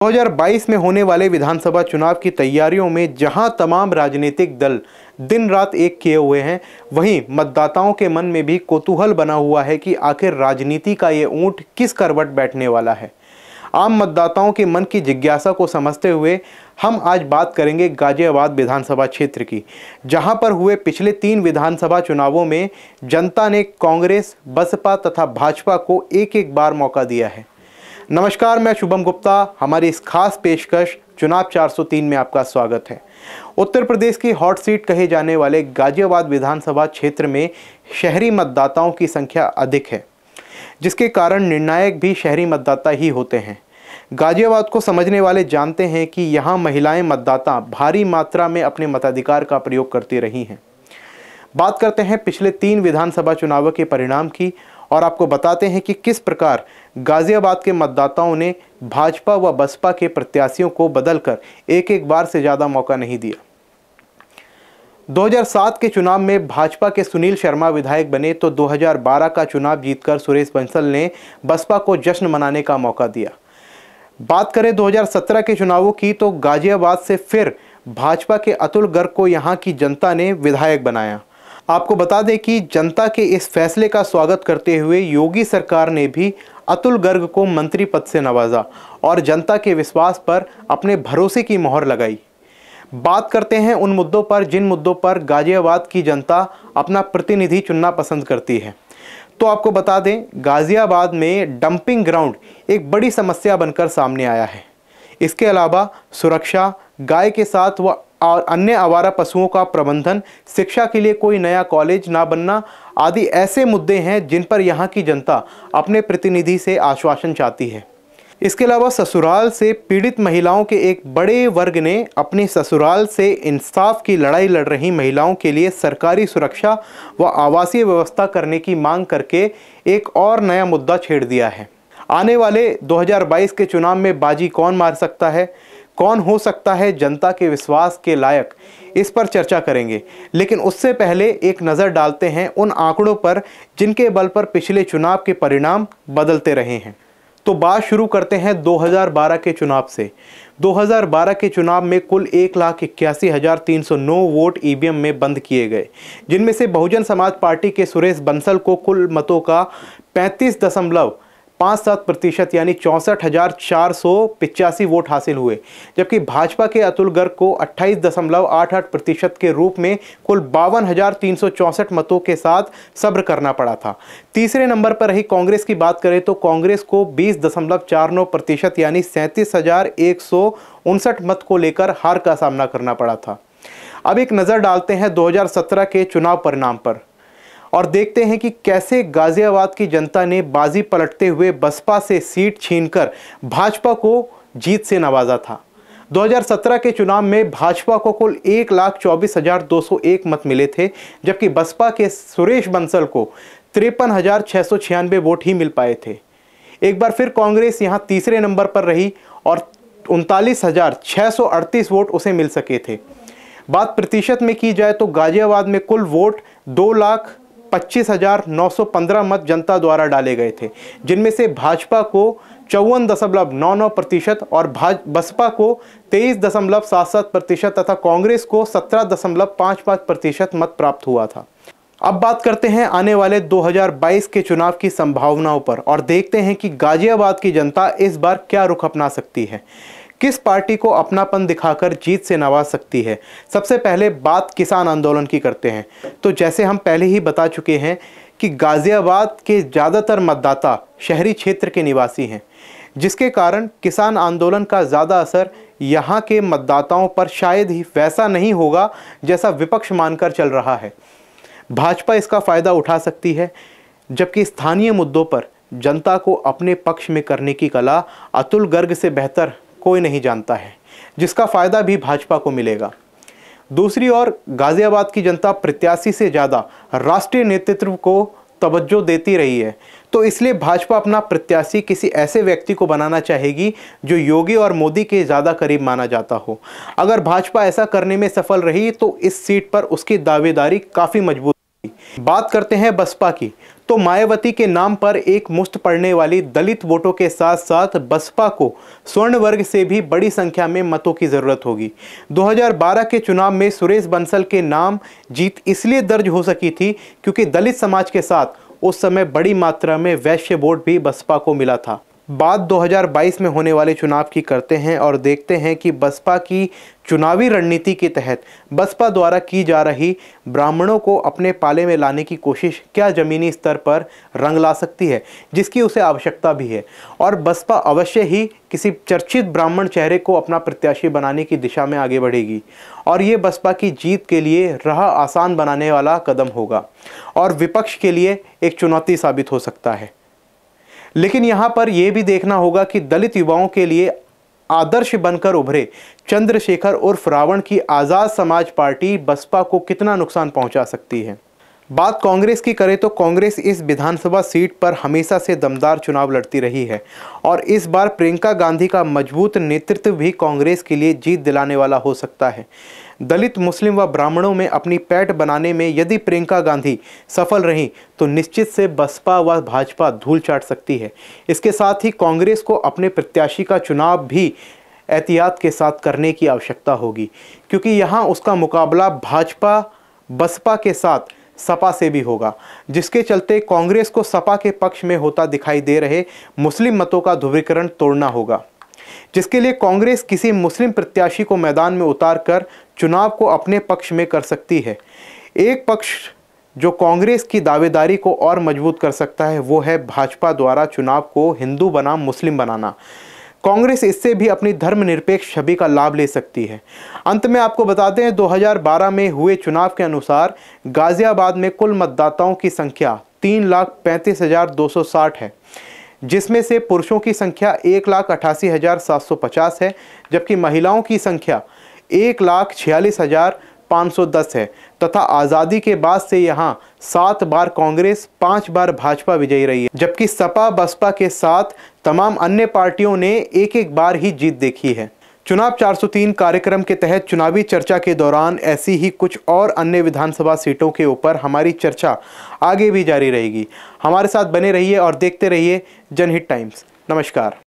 2022 में होने वाले विधानसभा चुनाव की तैयारियों में जहां तमाम राजनीतिक दल दिन रात एक किए हुए हैं, वहीं मतदाताओं के मन में भी कौतूहल बना हुआ है कि आखिर राजनीति का ये ऊंट किस करवट बैठने वाला है। आम मतदाताओं के मन की जिज्ञासा को समझते हुए हम आज बात करेंगे गाजियाबाद विधानसभा क्षेत्र की, जहां पर हुए पिछले 3 विधानसभा चुनावों में जनता ने कांग्रेस, बसपा तथा भाजपा को एक एक बार मौका दिया है। नमस्कार, मैं शुभम गुप्ता। हमारी इस खास पेशकश चुनाव 403 में आपका स्वागत है। उत्तर प्रदेश की हॉट सीट कहे जाने वाले गाजियाबाद विधानसभा क्षेत्र में शहरी मतदाताओं की संख्या अधिक है, जिसके कारण निर्णायक भी शहरी मतदाता ही होते हैं। गाजियाबाद को समझने वाले जानते हैं कि यहाँ महिलाएं मतदाता भारी मात्रा में अपने मताधिकार का प्रयोग करती रही हैं। बात करते हैं पिछले 3 विधानसभा चुनावों के परिणाम की और आपको बताते हैं कि किस प्रकार गाजियाबाद के मतदाताओं ने भाजपा व बसपा के प्रत्याशियों को बदलकर एक एक बार से ज़्यादा मौका नहीं दिया। 2007 के चुनाव में भाजपा के सुनील शर्मा विधायक बने तो 2012 का चुनाव जीतकर सुरेश बंसल ने बसपा को जश्न मनाने का मौका दिया। बात करें 2017 के चुनावों की तो गाजियाबाद से फिर भाजपा के अतुल गर्ग को यहाँ की जनता ने विधायक बनाया। आपको बता दें कि जनता के इस फैसले का स्वागत करते हुए योगी सरकार ने भी अतुल गर्ग को मंत्री पद से नवाजा और जनता के विश्वास पर अपने भरोसे की मोहर लगाई। बात करते हैं उन मुद्दों पर जिन मुद्दों पर गाजियाबाद की जनता अपना प्रतिनिधि चुनना पसंद करती है। तो आपको बता दें, गाजियाबाद में डंपिंग ग्राउंड एक बड़ी समस्या बनकर सामने आया है। इसके अलावा सुरक्षा, गाय के साथ व और अन्य आवारा पशुओं का प्रबंधन, शिक्षा के लिए कोई नया कॉलेज ना बनना आदि ऐसे मुद्दे हैं जिन पर यहाँ की जनता अपने प्रतिनिधि से आश्वासन चाहती है। इसके अलावा ससुराल से पीड़ित महिलाओं के एक बड़े वर्ग ने अपने ससुराल से इंसाफ की लड़ाई लड़ रही महिलाओं के लिए सरकारी सुरक्षा व आवासीय व्यवस्था करने की मांग करके एक और नया मुद्दा छेड़ दिया है। आने वाले 2022 के चुनाव में बाजी कौन मार सकता है, कौन हो सकता है जनता के विश्वास के लायक, इस पर चर्चा करेंगे। लेकिन उससे पहले एक नज़र डालते हैं उन आंकड़ों पर जिनके बल पर पिछले चुनाव के परिणाम बदलते रहे हैं। तो बात शुरू करते हैं 2012 के चुनाव से। 2012 के चुनाव में कुल 1,81,309 वोट ईवीएम में बंद किए गए, जिनमें से बहुजन समाज पार्टी के सुरेश बंसल को कुल मतों का 35.57% यानी 64,485 वोट हासिल हुए, जबकि भाजपा के अतुल गर्ग को 28.88% के रूप में कुल 52,364 मतों के साथ सब्र करना पड़ा था। तीसरे नंबर पर रही कांग्रेस की बात करें तो कांग्रेस को 20.49% यानी 37,159 मत को लेकर हार का सामना करना पड़ा था। अब एक नज़र डालते हैं 2017 के चुनाव परिणाम पर और देखते हैं कि कैसे गाजियाबाद की जनता ने बाजी पलटते हुए बसपा से सीट छीनकर भाजपा को जीत से नवाजा था। 2017 के चुनाव में भाजपा को कुल 1,24,201 मत मिले थे, जबकि बसपा के सुरेश बंसल को 53,696 वोट ही मिल पाए थे। एक बार फिर कांग्रेस यहाँ तीसरे नंबर पर रही और 39,638 वोट उसे मिल सके थे। बात प्रतिशत में की जाए तो गाजियाबाद में कुल वोट 2,25,915 मत जनता द्वारा डाले गए थे, जिनमें से भाजपा को 54.99% और बसपा को 23.77% तथा कांग्रेस को 17.55% मत प्राप्त हुआ था। अब बात करते हैं आने वाले 2022 के चुनाव की संभावनाओं पर और देखते हैं कि गाजियाबाद की जनता इस बार क्या रुख अपना सकती है, किस पार्टी को अपनापन दिखाकर जीत से नवाज सकती है। सबसे पहले बात किसान आंदोलन की करते हैं। तो जैसे हम पहले ही बता चुके हैं कि गाजियाबाद के ज़्यादातर मतदाता शहरी क्षेत्र के निवासी हैं, जिसके कारण किसान आंदोलन का ज़्यादा असर यहाँ के मतदाताओं पर शायद ही वैसा नहीं होगा जैसा विपक्ष मानकर चल रहा है। भाजपा इसका फ़ायदा उठा सकती है, जबकि स्थानीय मुद्दों पर जनता को अपने पक्ष में करने की कला अतुल गर्ग से बेहतर कोई नहीं जानता है, जिसका फायदा भी भाजपा को मिलेगा। दूसरी ओर गाजियाबाद की जनता प्रत्याशी से ज़्यादा राष्ट्रीय नेतृत्व को तवज्जो देती रही है, तो इसलिए भाजपा अपना प्रत्याशी किसी ऐसे व्यक्ति को बनाना चाहेगी जो योगी और मोदी के ज़्यादा करीब माना जाता हो। अगर भाजपा ऐसा करने में सफल रही तो इस सीट पर उसकी दावेदारी काफ़ी मजबूत होगी। बात करते हैं बसपा की, तो मायावती के नाम पर एक मुश्त पड़ने वाली दलित वोटों के साथ साथ बसपा को स्वर्ण वर्ग से भी बड़ी संख्या में मतों की जरूरत होगी। 2012 के चुनाव में सुरेश बंसल के नाम जीत इसलिए दर्ज हो सकी थी क्योंकि दलित समाज के साथ उस समय बड़ी मात्रा में वैश्य वोट भी बसपा को मिला था। बात 2022 में होने वाले चुनाव की करते हैं और देखते हैं कि बसपा की चुनावी रणनीति के तहत बसपा द्वारा की जा रही ब्राह्मणों को अपने पाले में लाने की कोशिश क्या जमीनी स्तर पर रंग ला सकती है, जिसकी उसे आवश्यकता भी है। और बसपा अवश्य ही किसी चर्चित ब्राह्मण चेहरे को अपना प्रत्याशी बनाने की दिशा में आगे बढ़ेगी और ये बसपा की जीत के लिए राह आसान बनाने वाला कदम होगा और विपक्ष के लिए एक चुनौती साबित हो सकता है। लेकिन यहां पर यह भी देखना होगा कि दलित युवाओं के लिए आदर्श बनकर उभरे चंद्रशेखर उर्फ रावण की आजाद समाज पार्टी बसपा को कितना नुकसान पहुंचा सकती है। बात कांग्रेस की करें तो कांग्रेस इस विधानसभा सीट पर हमेशा से दमदार चुनाव लड़ती रही है और इस बार प्रियंका गांधी का मजबूत नेतृत्व भी कांग्रेस के लिए जीत दिलाने वाला हो सकता है। दलित, मुस्लिम व ब्राह्मणों में अपनी पैठ बनाने में यदि प्रियंका गांधी सफल रहीं तो निश्चित से बसपा व भाजपा धूल चाट सकती है। इसके साथ ही कांग्रेस को अपने प्रत्याशी का चुनाव भी एहतियात के साथ करने की आवश्यकता होगी क्योंकि यहाँ उसका मुकाबला भाजपा बसपा के साथ सपा से भी होगा, जिसके चलते कांग्रेस को सपा के पक्ष में होता दिखाई दे रहे मुस्लिम मतों का ध्रुवीकरण तोड़ना होगा, जिसके लिए कांग्रेस किसी मुस्लिम प्रत्याशी को मैदान में उतारकर चुनाव को अपने पक्ष में कर सकती है। एक पक्ष जो कांग्रेस की दावेदारी को और मजबूत कर सकता है वो है भाजपा द्वारा चुनाव को हिंदू बनाम मुस्लिम बनाना। कांग्रेस इससे भी अपनी धर्मनिरपेक्ष छवि का लाभ ले सकती है। अंत में आपको बता दें 2012 में हुए चुनाव के अनुसार गाजियाबाद में कुल मतदाताओं की संख्या 3,35,260 है, जिसमें से पुरुषों की संख्या 1,88,750 है जबकि महिलाओं की संख्या 1,46,510 है तथा आज़ादी के बाद से यहां 7 बार कांग्रेस 5 बार भाजपा विजयी रही है, जबकि सपा बसपा के साथ तमाम अन्य पार्टियों ने एक एक बार ही जीत देखी है। चुनाव 403 कार्यक्रम के तहत चुनावी चर्चा के दौरान ऐसी ही कुछ और अन्य विधानसभा सीटों के ऊपर हमारी चर्चा आगे भी जारी रहेगी। हमारे साथ बने रहिए और देखते रहिए जनहित टाइम्स। नमस्कार।